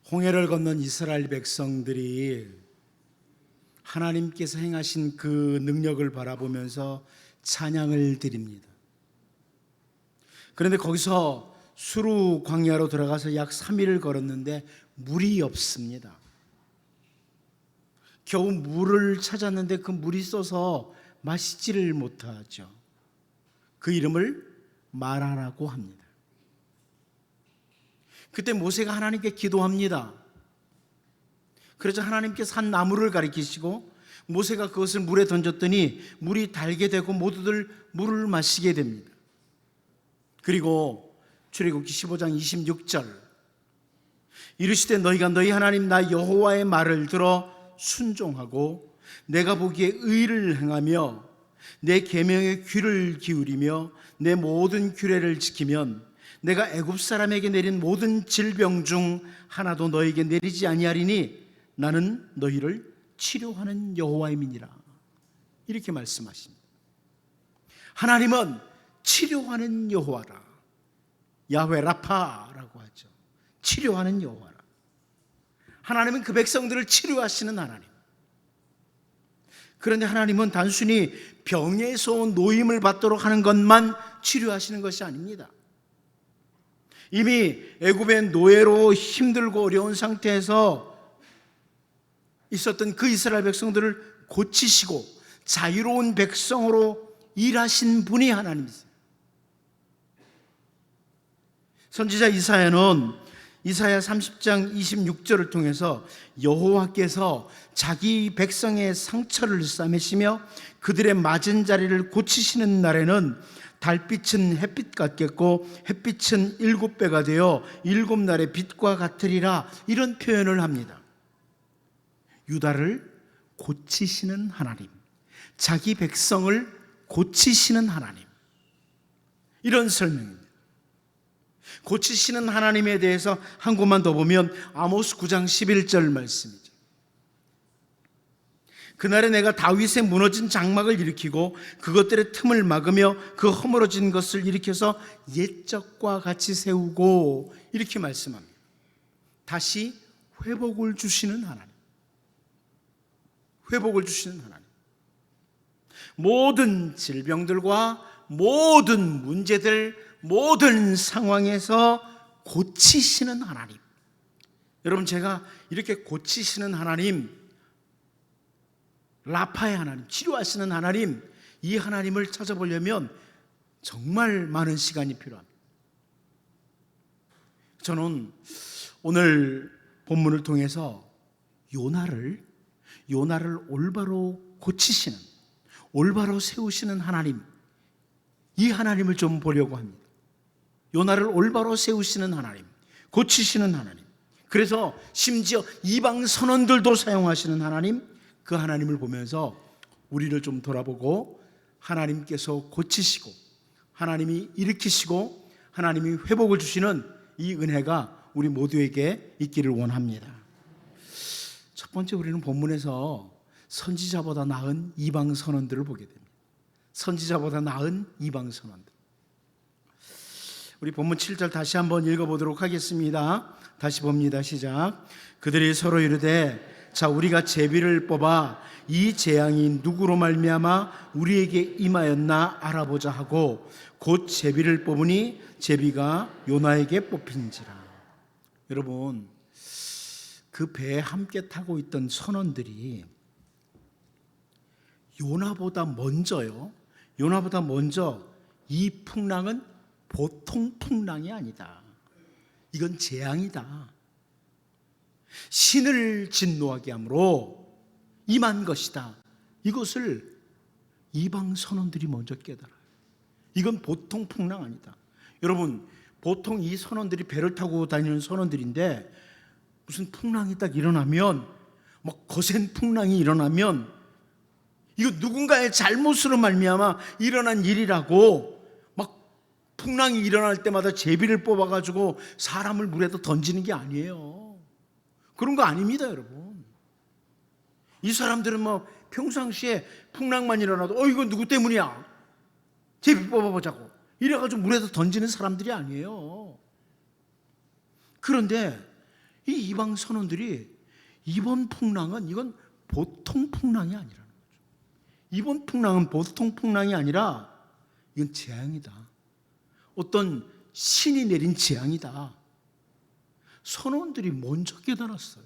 홍해를 건넌 이스라엘 백성들이 하나님께서 행하신 그 능력을 바라보면서 찬양을 드립니다. 그런데 거기서 수르 광야로 들어가서 약 3일을 걸었는데 물이 없습니다. 겨우 물을 찾았는데 그 물이 써서 마시지를 못하죠. 그 이름을 마라라고 합니다. 그때 모세가 하나님께 기도합니다. 그래서 하나님께서 한 나무를 가리키시고 모세가 그것을 물에 던졌더니 물이 달게 되고 모두들 물을 마시게 됩니다. 그리고 출애굽기 15장 26절 이르시되 너희가 너희 하나님 나 여호와의 말을 들어 순종하고 내가 보기에 의를 행하며 내 계명에 귀를 기울이며 내 모든 규례를 지키면 내가 애굽 사람에게 내린 모든 질병 중 하나도 너에게 내리지 아니하리니 나는 너희를 치료하는 여호와임이니라. 이렇게 말씀하십니다. 하나님은 치료하는 여호와라. 야훼 라파라고 하죠. 치료하는 여호와라. 하나님은 그 백성들을 치료하시는 하나님. 그런데 하나님은 단순히 병에서 온 노임을 받도록 하는 것만 치료하시는 것이 아닙니다. 이미 애굽의 노예로 힘들고 어려운 상태에서 있었던 그 이스라엘 백성들을 고치시고 자유로운 백성으로 일하신 분이 하나님이세요. 선지자 이사야는 이사야 30장 26절을 통해서 여호와께서 자기 백성의 상처를 싸매시며 그들의 맞은 자리를 고치시는 날에는 달빛은 햇빛 같겠고 햇빛은 7배가 되어 7날의 빛과 같으리라, 이런 표현을 합니다. 유다를 고치시는 하나님, 자기 백성을 고치시는 하나님, 이런 설명입니다. 고치시는 하나님에 대해서 한 곳만 더 보면 아모스 9장 11절 말씀이죠. 그날에 내가 다윗의 무너진 장막을 일으키고 그것들의 틈을 막으며 그 허물어진 것을 일으켜서 옛적과 같이 세우고, 이렇게 말씀합니다. 다시 회복을 주시는 하나님, 회복을 주시는 하나님, 모든 질병들과 모든 문제들, 모든 상황에서 고치시는 하나님. 여러분, 제가 이렇게 고치시는 하나님, 라파의 하나님, 치료하시는 하나님, 이 하나님을 찾아보려면 정말 많은 시간이 필요합니다. 저는 오늘 본문을 통해서 요나를 올바로 고치시는, 올바로 세우시는 하나님, 이 하나님을 좀 보려고 합니다. 요나를 올바로 세우시는 하나님, 고치시는 하나님, 그래서 심지어 이방 선원들도 사용하시는 하나님, 그 하나님을 보면서 우리를 좀 돌아보고 하나님께서 고치시고 하나님이 일으키시고 하나님이 회복을 주시는 이 은혜가 우리 모두에게 있기를 원합니다. 첫 번째, 우리는 본문에서 선지자보다 나은 이방 선원들을 보게 됩니다. 선지자보다 나은 이방 선원들. 우리 본문 7절 다시 한번 읽어보도록 하겠습니다. 다시 봅니다. 시작. 그들이 서로 이르되 자, 우리가 제비를 뽑아 이 재앙이 누구로 말미암아 우리에게 임하였나 알아보자 하고 곧 제비를 뽑으니 제비가 요나에게 뽑힌지라. 여러분, 그 배에 함께 타고 있던 선원들이 요나보다 먼저 이 풍랑은 보통 풍랑이 아니다, 이건 재앙이다, 신을 진노하게 함으로 임한 것이다, 이것을 이방 선원들이 먼저 깨달아요. 이건 보통 풍랑 아니다. 여러분, 보통 이 선원들이 배를 타고 다니는 선원들인데 무슨 풍랑이 딱 일어나면, 막 거센 풍랑이 일어나면 이거 누군가의 잘못으로 말미암아 일어난 일이라고 막 풍랑이 일어날 때마다 제비를 뽑아가지고 사람을 물에다 던지는 게 아니에요. 그런 거 아닙니다, 여러분. 이 사람들은 뭐 평상시에 풍랑만 일어나도 이거 누구 때문이야? 제비 뽑아보자고 이래가지고 물에다 던지는 사람들이 아니에요. 그런데 이 이방 선원들이 이번 풍랑은 이건 보통 풍랑이 아니라는 거죠. 이번 풍랑은 보통 풍랑이 아니라 이건 재앙이다. 어떤 신이 내린 재앙이다. 선원들이 먼저 깨달았어요.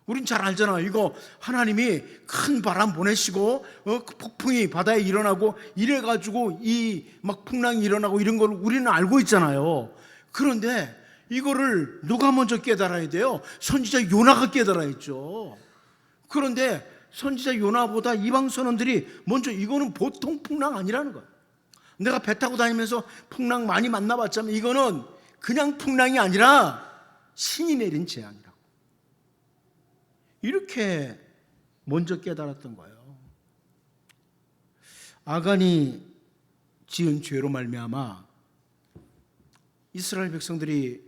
우린 잘 알잖아요. 이거 하나님이 큰 바람 보내시고 그 폭풍이 바다에 일어나고 이래가지고 이 막 풍랑이 일어나고 이런 걸 우리는 알고 있잖아요. 그런데 이거를 누가 먼저 깨달아야 돼요? 선지자 요나가 깨달아야죠. 그런데 선지자 요나보다 이방 선원들이 먼저 이거는 보통 풍랑 아니라는 거예요. 내가 배 타고 다니면서 풍랑 많이 만나봤자면 이거는 그냥 풍랑이 아니라 신이 내린 재앙이라고. 이렇게 먼저 깨달았던 거예요. 아간이 지은 죄로 말미암아 이스라엘 백성들이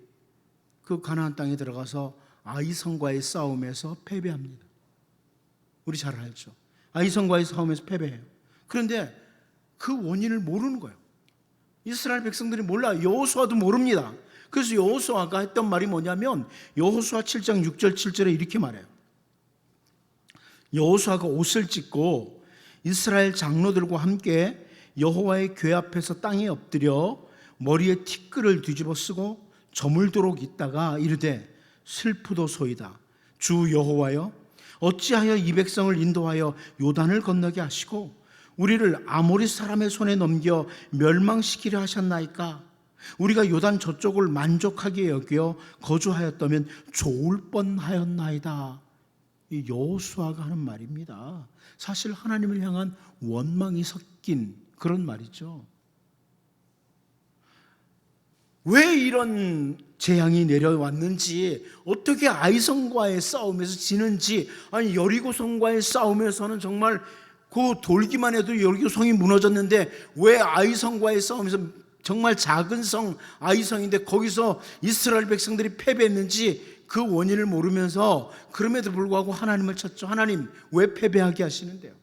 그 가나안 땅에 들어가서 아이성과의 싸움에서 패배합니다. 우리 잘 알죠. 아이성과의 싸움에서 패배해요. 그런데 그 원인을 모르는 거예요. 이스라엘 백성들이 몰라요. 여호수아도 모릅니다. 그래서 여호수아가 했던 말이 뭐냐면 여호수아 7장 6절 7절에 이렇게 말해요. 여호수아가 옷을 찢고 이스라엘 장로들과 함께 여호와의 궤 앞에서 땅에 엎드려 머리에 티끌을 뒤집어 쓰고 저물도록 있다가 이르되 슬프도소이다. 주 여호와여 어찌하여 이 백성을 인도하여 요단을 건너게 하시고 우리를 아모리 사람의 손에 넘겨 멸망시키려 하셨나이까? 우리가 요단 저쪽을 만족하게 여겨 거주하였다면 좋을 뻔하였나이다. 이 여호수아가 하는 말입니다. 사실 하나님을 향한 원망이 섞인 그런 말이죠. 왜 이런 재앙이 내려왔는지, 어떻게 아이성과의 싸움에서 지는지, 아니 여리고성과의 싸움에서는 정말 그 돌기만 해도 여리고성이 무너졌는데 왜 아이성과의 싸움에서 정말 작은 성 아이성인데 거기서 이스라엘 백성들이 패배했는지 그 원인을 모르면서 그럼에도 불구하고 하나님을 찾죠. 하나님 왜 패배하게 하시는데요?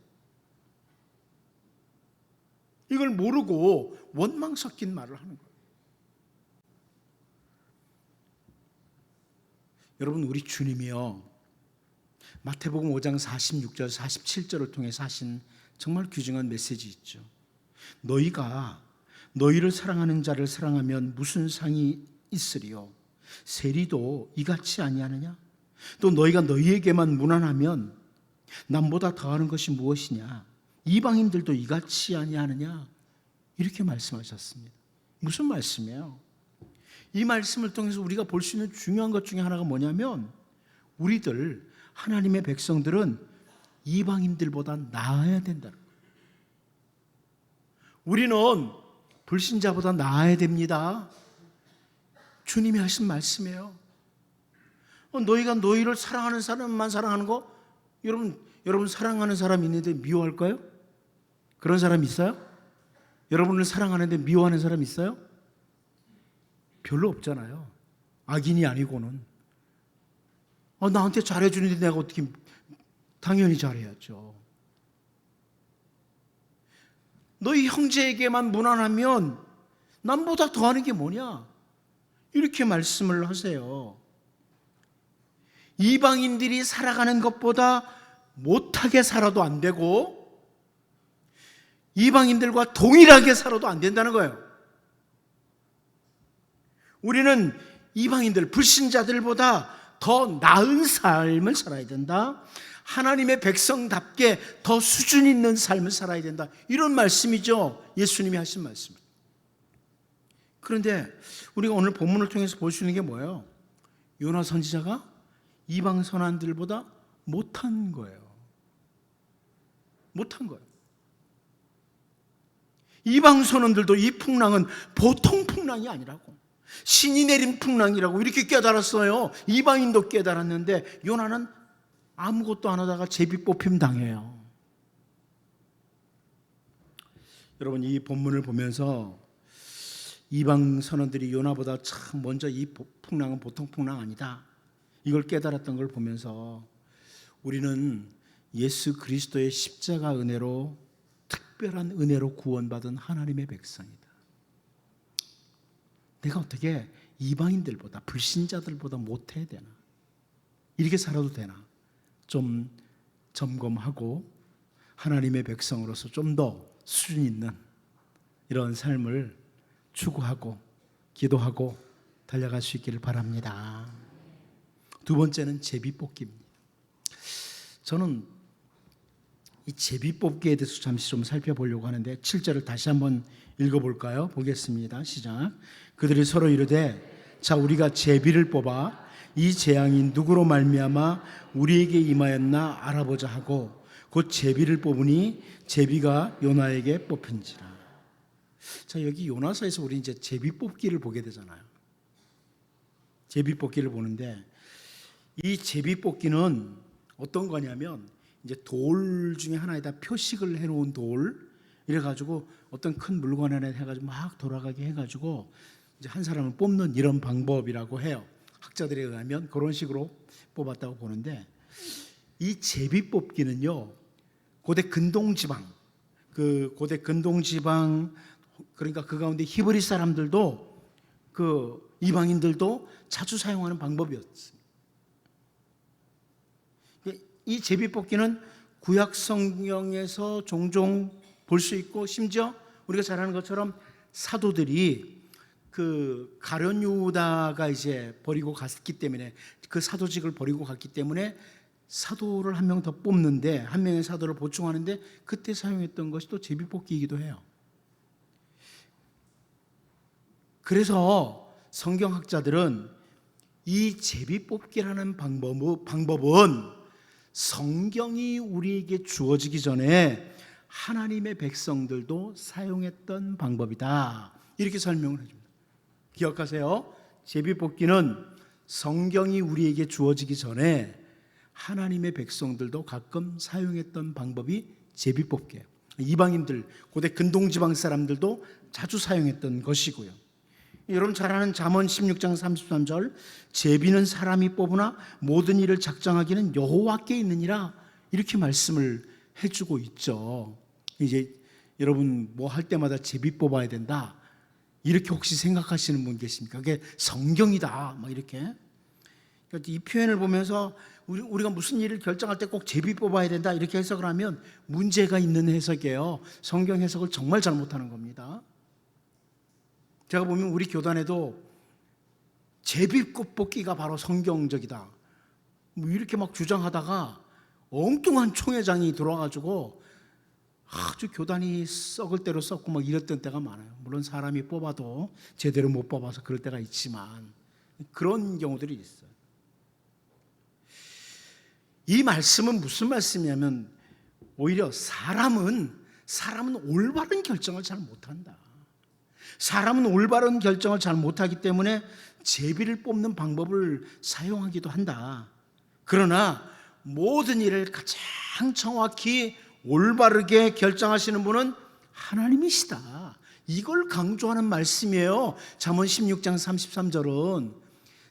이걸 모르고 원망 섞인 말을 하는 거예요. 여러분, 우리 주님이요 마태복음 5장 46절 47절을 통해서 하신 정말 귀중한 메시지 있죠. 너희가 너희를 사랑하는 자를 사랑하면 무슨 상이 있으리요? 세리도 이같이 아니하느냐? 또 너희가 너희에게만 무난하면 남보다 더하는 것이 무엇이냐? 이방인들도 이같이 아니하느냐? 이렇게 말씀하셨습니다. 무슨 말씀이에요? 이 말씀을 통해서 우리가 볼 수 있는 중요한 것 중에 하나가 뭐냐면 우리들 하나님의 백성들은 이방인들보다 나아야 된다는 거예요. 우리는 불신자보다 나아야 됩니다. 주님이 하신 말씀이에요. 너희가 너희를 사랑하는 사람만 사랑하는 거? 여러분 사랑하는 사람 있는데 미워할까요? 그런 사람 있어요? 여러분을 사랑하는데 미워하는 사람 있어요? 별로 없잖아요. 악인이 아니고는. 나한테 잘해주는데 내가 어떻게, 당연히 잘해야죠. 너희 형제에게만 무난하면 남보다 더하는 게 뭐냐? 이렇게 말씀을 하세요. 이방인들이 살아가는 것보다 못하게 살아도 안 되고 이방인들과 동일하게 살아도 안 된다는 거예요. 우리는 이방인들, 불신자들보다 더 나은 삶을 살아야 된다. 하나님의 백성답게 더 수준 있는 삶을 살아야 된다. 이런 말씀이죠. 예수님이 하신 말씀. 그런데 우리가 오늘 본문을 통해서 볼 수 있는 게 뭐예요? 요나 선지자가 이방 선원들보다 못한 거예요. 못한 거예요. 이방 선원들도 이 풍랑은 보통 풍랑이 아니라고, 신이 내린 풍랑이라고 이렇게 깨달았어요. 이방인도 깨달았는데 요나는 아무것도 안 하다가 제비 뽑힘 당해요. 여러분, 이 본문을 보면서 이방 선원들이 요나보다 참 먼저 이 풍랑은 보통 풍랑 아니다, 이걸 깨달았던 걸 보면서 우리는 예수 그리스도의 십자가 은혜로, 특별한 은혜로 구원받은 하나님의 백성이다. 내가 어떻게 이방인들보다, 불신자들보다 못해야 되나? 이렇게 살아도 되나? 좀 점검하고 하나님의 백성으로서 좀 더 수준 있는 이런 삶을 추구하고 기도하고 달려갈 수 있기를 바랍니다. 두 번째는 제비뽑기입니다. 저는 이 제비뽑기에 대해서 잠시 좀 살펴보려고 하는데 7절을 다시 한번 읽어볼까요? 보겠습니다. 시작. 그들이 서로 이르되 자 우리가 제비를 뽑아 이 재앙이 누구로 말미암아 우리에게 임하였나 알아보자 하고 곧 제비를 뽑으니 제비가 요나에게 뽑힌지라. 자, 여기 요나서에서 우리 이제 제비 뽑기를 보게 되잖아요. 제비 뽑기를 보는데 이 제비 뽑기는 어떤 거냐면 이제 돌 중에 하나에다 표식을 해놓은 돌 이래가지고 어떤 큰 물건 안에 해가지고 막 돌아가게 해가지고 이제 한 사람을 뽑는 이런 방법이라고 해요. 학자들에 의하면 그런 식으로 뽑았다고 보는데 이 제비 뽑기는요 고대 근동지방 고대 근동지방 그러니까 그 가운데 히브리 사람들도 그 이방인들도 자주 사용하는 방법이었습니다. 이 제비뽑기는 구약 성경에서 종종 볼 수 있고 심지어 우리가 잘 아는 것처럼 사도들이 그 가룟 유다가 이제 버리고 갔기 때문에 그 사도직을 버리고 갔기 때문에 사도를 한 명 더 뽑는데 한 명의 사도를 보충하는데 그때 사용했던 것이 또 제비뽑기이기도 해요. 그래서 성경학자들은 이 제비뽑기라는 방법은 성경이 우리에게 주어지기 전에 하나님의 백성들도 사용했던 방법이다. 이렇게 설명을 해줍니다. 기억하세요. 제비뽑기는 성경이 우리에게 주어지기 전에 하나님의 백성들도 가끔 사용했던 방법이 제비뽑기예요. 이방인들, 고대 근동지방 사람들도 자주 사용했던 것이고요. 여러분 잘 아는 잠언 16장 33절 제비는 사람이 뽑으나 모든 일을 작정하기는 여호와께 있느니라 이렇게 말씀을 해주고 있죠. 이제 여러분 뭐 할 때마다 제비 뽑아야 된다 이렇게 혹시 생각하시는 분 계십니까? 그게 성경이다 막 이렇게. 그러니까 이 표현을 보면서 우리가 무슨 일을 결정할 때 꼭 제비 뽑아야 된다 이렇게 해석을 하면 문제가 있는 해석이에요. 성경 해석을 정말 잘못하는 겁니다. 제가 보면 우리 교단에도 제비뽑기가 바로 성경적이다 뭐 이렇게 막 주장하다가 엉뚱한 총회장이 들어와가지고 아주 교단이 썩을 대로 썩고 막 이랬던 때가 많아요. 물론 사람이 뽑아도 제대로 못 뽑아서 그럴 때가 있지만 그런 경우들이 있어요. 이 말씀은 무슨 말씀이냐면 오히려 사람은 올바른 결정을 잘 못한다. 사람은 올바른 결정을 잘 못하기 때문에 제비를 뽑는 방법을 사용하기도 한다. 그러나 모든 일을 가장 정확히 올바르게 결정하시는 분은 하나님이시다. 이걸 강조하는 말씀이에요. 잠언 16장 33절은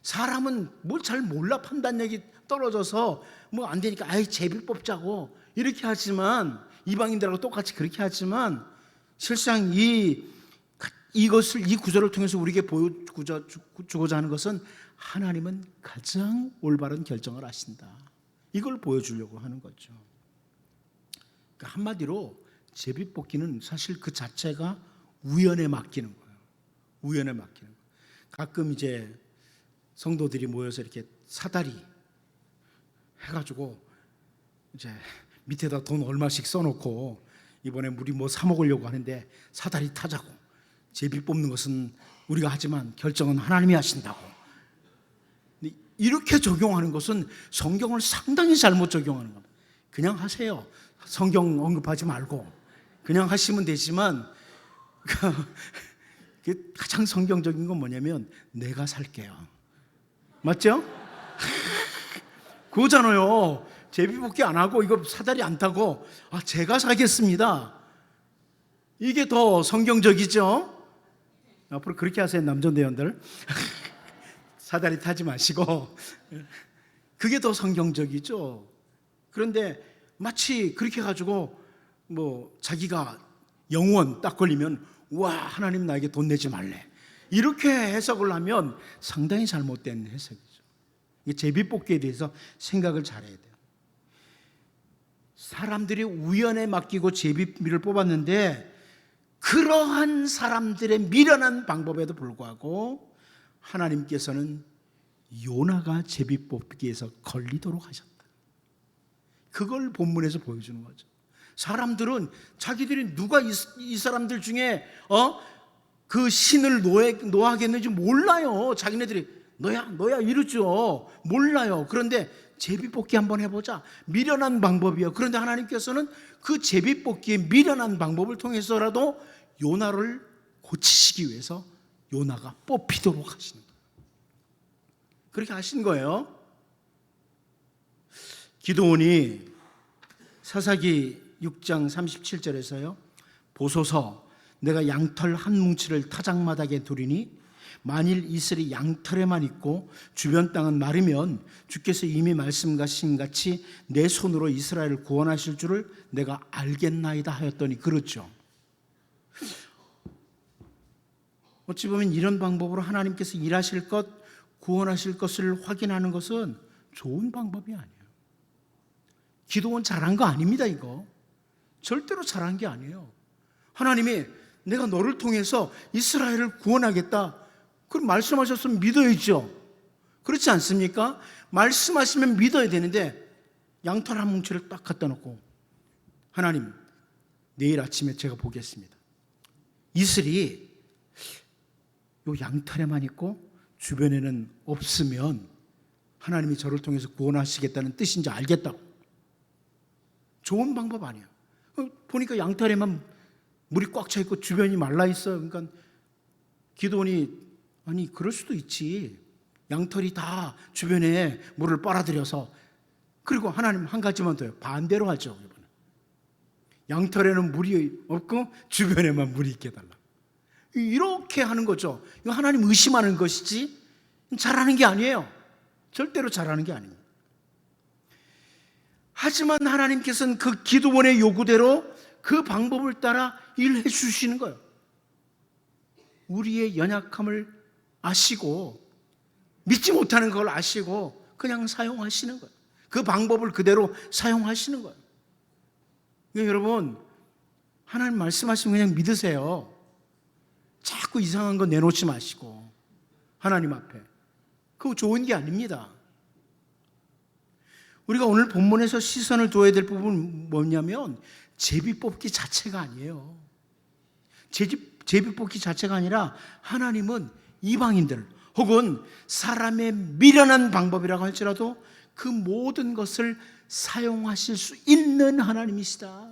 사람은 뭘 잘 몰라 판단력이 떨어져서 뭐 안 되니까 아이 제비 뽑자고 이렇게 하지만 이방인들하고 똑같이 그렇게 하지만 실상 이 구절을 통해서 우리에게 보여주고자 하는 것은 하나님은 가장 올바른 결정을 하신다. 이걸 보여주려고 하는 거죠. 그러니까 한마디로 제비뽑기는 사실 그 자체가 우연에 맡기는 거예요. 우연에 맡기는 거예요. 가끔 이제 성도들이 모여서 이렇게 사다리 해가지고 이제 밑에다 돈 얼마씩 써놓고 이번에 우리 뭐 사 먹으려고 하는데 사다리 타자고 제비 뽑는 것은 우리가 하지만 결정은 하나님이 하신다고 이렇게 적용하는 것은 성경을 상당히 잘못 적용하는 겁니다. 그냥 하세요. 성경 언급하지 말고 그냥 하시면 되지만 가장 성경적인 건 뭐냐면 내가 살게요. 맞죠? 그거잖아요. 제비뽑기 안 하고 이거 사다리 안 타고 제가 사겠습니다. 이게 더 성경적이죠? 앞으로 그렇게 하세요, 남전대원들. 사다리 타지 마시고. 그게 더 성경적이죠. 그런데 마치 그렇게 해가지고 뭐 자기가 영원 딱 걸리면 와 하나님 나에게 돈 내지 말래 이렇게 해석을 하면 상당히 잘못된 해석이죠. 이 제비뽑기에 대해서 생각을 잘해야 돼요. 사람들이 우연에 맡기고 제비를 뽑았는데 그러한 사람들의 미련한 방법에도 불구하고 하나님께서는 요나가 제비뽑기에서 걸리도록 하셨다. 그걸 본문에서 보여주는 거죠. 사람들은 자기들이 누가 이 사람들 중에 그 신을 노하겠는지 몰라요. 자기네들이 너야 이러죠. 몰라요. 그런데 제비뽑기 한번 해보자. 미련한 방법이요. 그런데 하나님께서는 그 제비뽑기의 미련한 방법을 통해서라도 요나를 고치시기 위해서 요나가 뽑히도록 하시는 거예요. 그렇게 하신 거예요. 기드온이 사사기 6장 37절에서요. 보소서 내가 양털 한 뭉치를 타작마당에 두리니 만일 이슬이 양털에만 있고 주변 땅은 마르면 주께서 이미 말씀하신 같이 내 손으로 이스라엘을 구원하실 줄을 내가 알겠나이다 하였더니 그렇죠. 어찌 보면 이런 방법으로 하나님께서 일하실 것, 구원하실 것을 확인하는 것은 좋은 방법이 아니에요. 기도원 잘한 거 아닙니다. 이거 절대로 잘한 게 아니에요. 하나님이 내가 너를 통해서 이스라엘을 구원하겠다, 그럼 말씀하셨으면 믿어야죠. 그렇지 않습니까? 말씀하시면 믿어야 되는데 양털 한 뭉치를 딱 갖다 놓고 하나님 내일 아침에 제가 보겠습니다. 이슬이 요 양털에만 있고 주변에는 없으면 하나님이 저를 통해서 구원하시겠다는 뜻인지 알겠다고. 좋은 방법 아니에요. 보니까 양털에만 물이 꽉 차 있고 주변이 말라 있어요. 그러니까 기드온이 아니 그럴 수도 있지. 양털이 다 주변에 물을 빨아들여서. 그리고 하나님 한 가지만 더요. 반대로 하죠. 양털에는 물이 없고 주변에만 물이 있게 해달라. 이렇게 하는 거죠. 이거 하나님 의심하는 것이지 잘하는 게 아니에요. 절대로 잘하는 게 아닙니다. 하지만 하나님께서는 그 기드온의 요구대로 그 방법을 따라 일해 주시는 거예요. 우리의 연약함을 아시고 믿지 못하는 걸 아시고 그냥 사용하시는 거예요. 그 방법을 그대로 사용하시는 거예요. 그러니까 여러분, 하나님 말씀하시면 그냥 믿으세요. 자꾸 이상한 거 내놓지 마시고 하나님 앞에. 그거 좋은 게 아닙니다. 우리가 오늘 본문에서 시선을 둬야 될 부분은 뭐냐면 제비뽑기 자체가 아니에요. 제비뽑기 자체가 아니라 하나님은 이방인들 혹은 사람의 미련한 방법이라고 할지라도 그 모든 것을 사용하실 수 있는 하나님이시다.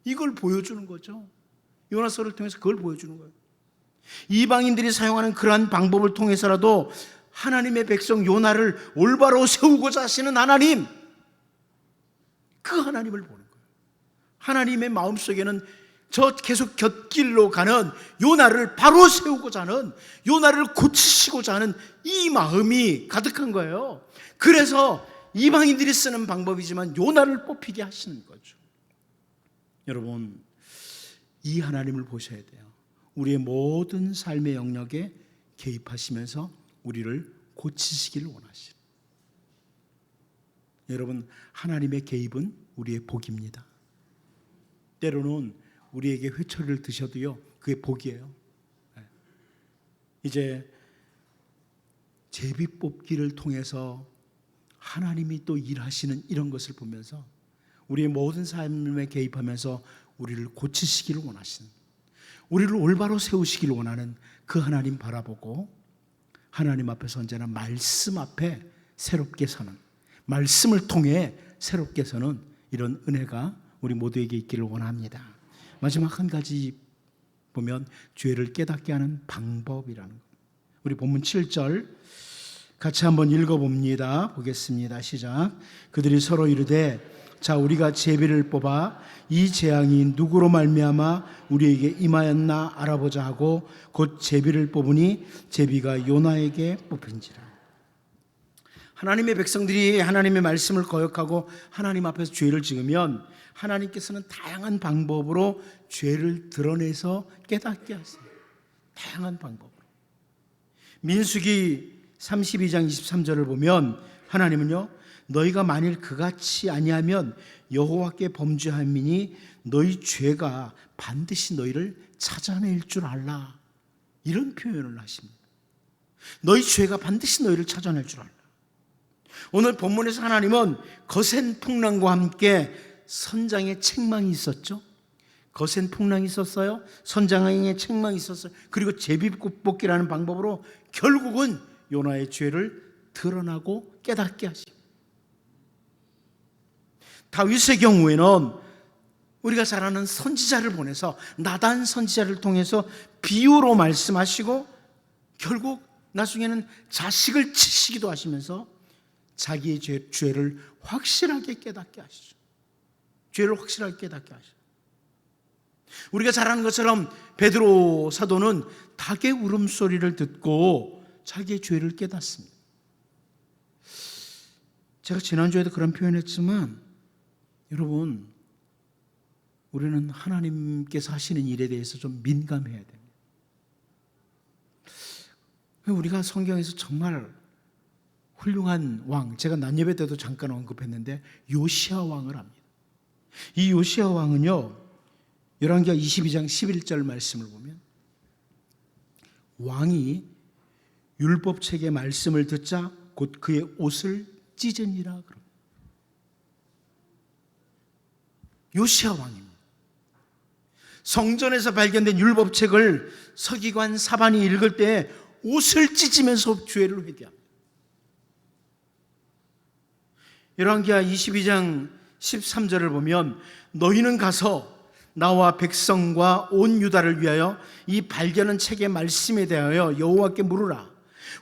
이걸 보여주는 거죠. 요나서를 통해서 그걸 보여주는 거예요. 이방인들이 사용하는 그러한 방법을 통해서라도 하나님의 백성 요나를 올바로 세우고자 하시는 하나님, 그 하나님을 보는 거예요. 하나님의 마음속에는 저 계속 곁길로 가는 요나를 바로 세우고자 하는, 요나를 고치시고자 하는 이 마음이 가득한 거예요. 그래서 이방인들이 쓰는 방법이지만 요나를 뽑히게 하시는 거죠. 여러분, 이 하나님을 보셔야 돼요. 우리의 모든 삶의 영역에 개입하시면서 우리를 고치시기를 원하시는. 여러분, 하나님의 개입은 우리의 복입니다. 때로는 우리에게 회초리를 드셔도요, 그게 복이에요. 이제 제비뽑기를 통해서 하나님이 또 일하시는 이런 것을 보면서 우리의 모든 삶에 개입하면서 우리를 고치시기를 원하시는, 우리를 올바로 세우시기를 원하는 그 하나님 바라보고 하나님 앞에서 언제나 말씀 앞에 새롭게 서는, 말씀을 통해 새롭게 서는 이런 은혜가 우리 모두에게 있기를 원합니다. 마지막 한 가지 보면 죄를 깨닫게 하는 방법이라는 것. 우리 본문 7절 같이 한번 읽어봅니다. 보겠습니다. 시작. 그들이 서로 이르되 자, 우리가 제비를 뽑아 이 재앙이 누구로 말미암아 우리에게 임하였나 알아보자 하고 곧 제비를 뽑으니 제비가 요나에게 뽑힌지라. 하나님의 백성들이 하나님의 말씀을 거역하고 하나님 앞에서 죄를 지으면 하나님께서는 다양한 방법으로 죄를 드러내서 깨닫게 하세요. 다양한 방법으로. 민수기 32장 23절을 보면 하나님은요, 너희가 만일 그같이 아니하면 여호와께 범죄함이니 너희 죄가 반드시 너희를 찾아낼 줄 알라, 이런 표현을 하십니다. 너희 죄가 반드시 너희를 찾아낼 줄 알라. 오늘 본문에서 하나님은 거센 풍랑과 함께 선장의 책망이 있었죠. 거센 풍랑이 있었어요. 선장의 책망이 있었어요. 그리고 제비뽑기라는 방법으로 결국은 요나의 죄를 드러나고 깨닫게 하십니다. 다윗의 경우에는 우리가 잘 아는 선지자를 보내서, 나단 선지자를 통해서 비유로 말씀하시고 결국 나중에는 자식을 치시기도 하시면서 자기의 죄를 확실하게 깨닫게 하시죠. 죄를 확실하게 깨닫게 하시죠. 우리가 잘 아는 것처럼 베드로 사도는 닭의 울음소리를 듣고 자기의 죄를 깨닫습니다. 제가 지난주에도 그런 표현했지만, 여러분, 우리는 하나님께서 하시는 일에 대해서 좀 민감해야 됩니다. 우리가 성경에서 정말 훌륭한 왕, 제가 난예배 때도 잠깐 언급했는데 요시야 왕을 압니다. 이 요시야 왕은요, 열왕기하 22장 11절 말씀을 보면 왕이 율법책의 말씀을 듣자 곧 그의 옷을 찢으니라 그럽니다. 요시야 왕입니다. 성전에서 발견된 율법책을 서기관 사반이 읽을 때 옷을 찢으면서 죄를 회개합니다. 열왕기하 22장 13절을 보면 너희는 가서 나와 백성과 온 유다를 위하여 이 발견한 책의 말씀에 대하여 여호와께 물으라.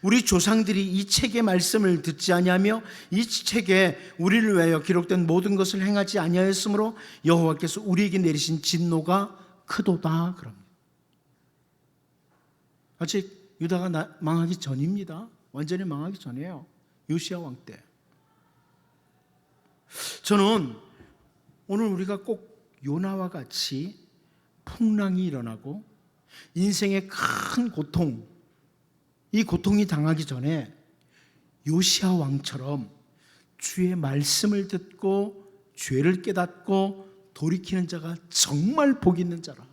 우리 조상들이 이 책의 말씀을 듣지 아니하며 이 책에 우리를 위하여 기록된 모든 것을 행하지 아니하였으므로 여호와께서 우리에게 내리신 진노가 크도다 그럽니다. 아직 유다가 망하기 전입니다. 완전히 망하기 전이에요. 요시야 왕 때. 저는 오늘 우리가 꼭 요나와 같이 풍랑이 일어나고 인생의 큰 고통, 이 고통이 당하기 전에 요시야 왕처럼 주의 말씀을 듣고 죄를 깨닫고 돌이키는 자가 정말 복 있는 자라,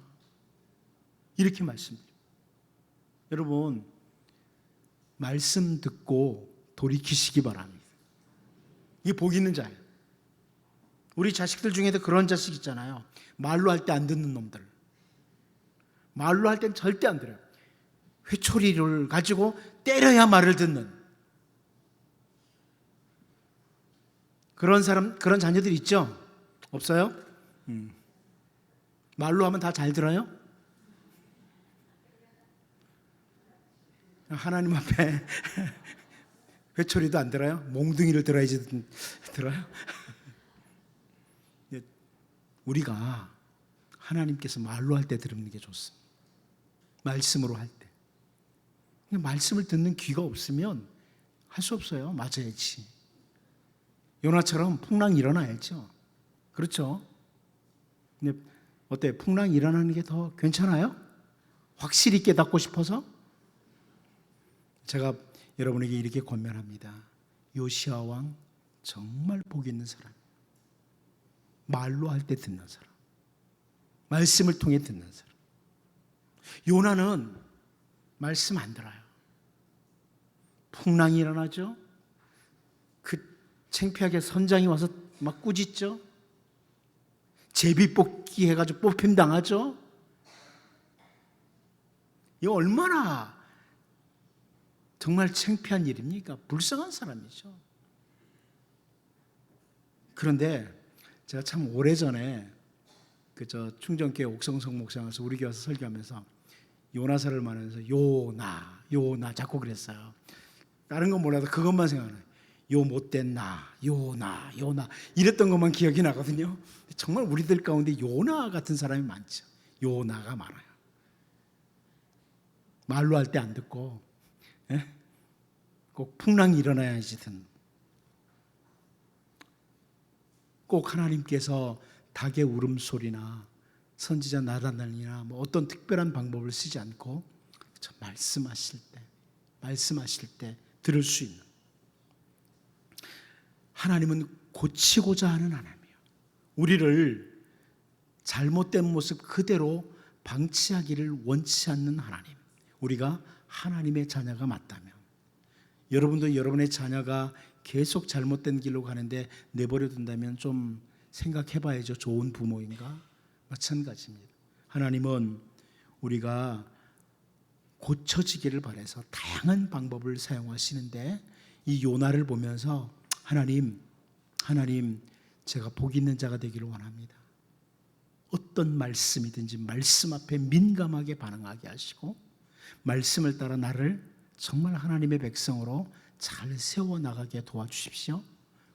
이렇게 말씀드려요. 여러분, 말씀 듣고 돌이키시기 바랍니다. 이게 복 있는 자예요. 우리 자식들 중에도 그런 자식 있잖아요. 말로 할 때 안 듣는 놈들. 말로 할 땐 절대 안 들어요. 회초리를 가지고 때려야 말을 듣는 그런 사람, 그런 자녀들 있죠? 없어요? 말로 하면 다 잘 들어요? 하나님 앞에 회초리도 안 들어요? 몽둥이를 들어야지 들어요? 우리가 하나님께서 말로 할 때 들으는 게 좋습니다. 말씀으로 할 때. 말씀을 듣는 귀가 없으면 할 수 없어요. 맞아야지. 요나처럼 풍랑이 일어나야죠. 그렇죠? 근데 어때요? 풍랑이 일어나는 게 더 괜찮아요? 확실히 깨닫고 싶어서? 제가 여러분에게 이렇게 권면합니다. 요시야 왕 정말 복 있는 사람. 말로 할 때 듣는 사람, 말씀을 통해 듣는 사람. 요나는 말씀 안 들어요. 풍랑이 일어나죠. 그 창피하게 선장이 와서 막 꾸짖죠. 제비 뽑기 해가지고 뽑힘 당하죠. 이거 얼마나 정말 창피한 일입니까? 불쌍한 사람이죠. 그런데 제가 참 오래전에 충정교회 옥성성 목사에서 우리 교회 와서 설교하면서 요나서를 말하면서 요나 자꾸 그랬어요. 다른 건 몰라도 그것만 생각나요. 요 못된 요나 이랬던 것만 기억이 나거든요. 정말 우리들 가운데 요나 같은 사람이 많죠. 요나가 많아요. 말로 할 때 안 듣고 꼭 풍랑이 일어나야지 듣는. 꼭 하나님께서 닭의 울음소리나 선지자 나단이나 어떤 특별한 방법을 쓰지 않고 말씀하실 때 말씀하실 때 들을 수 있는, 하나님은 고치고자 하는 하나님이에요. 우리를 잘못된 모습 그대로 방치하기를 원치 않는 하나님. 우리가 하나님의 자녀가 맞다면, 여러분도 여러분의 자녀가 계속 잘못된 길로 가는데 내버려 둔다면 좀 생각해 봐야죠. 좋은 부모인가? 마찬가지입니다. 하나님은 우리가 고쳐지기를 바라서 다양한 방법을 사용하시는데, 이 요나를 보면서 하나님 제가 복 있는 자가 되기를 원합니다. 어떤 말씀이든지 말씀 앞에 민감하게 반응하게 하시고, 말씀을 따라 나를 정말 하나님의 백성으로 잘 세워나가게 도와주십시오.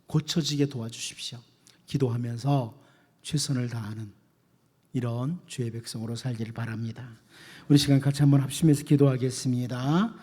고쳐지게 도와주십시오. 기도하면서 최선을 다하는 이런 주의 백성으로 살기를 바랍니다. 우리 시간 같이 한번 합심해서 기도하겠습니다.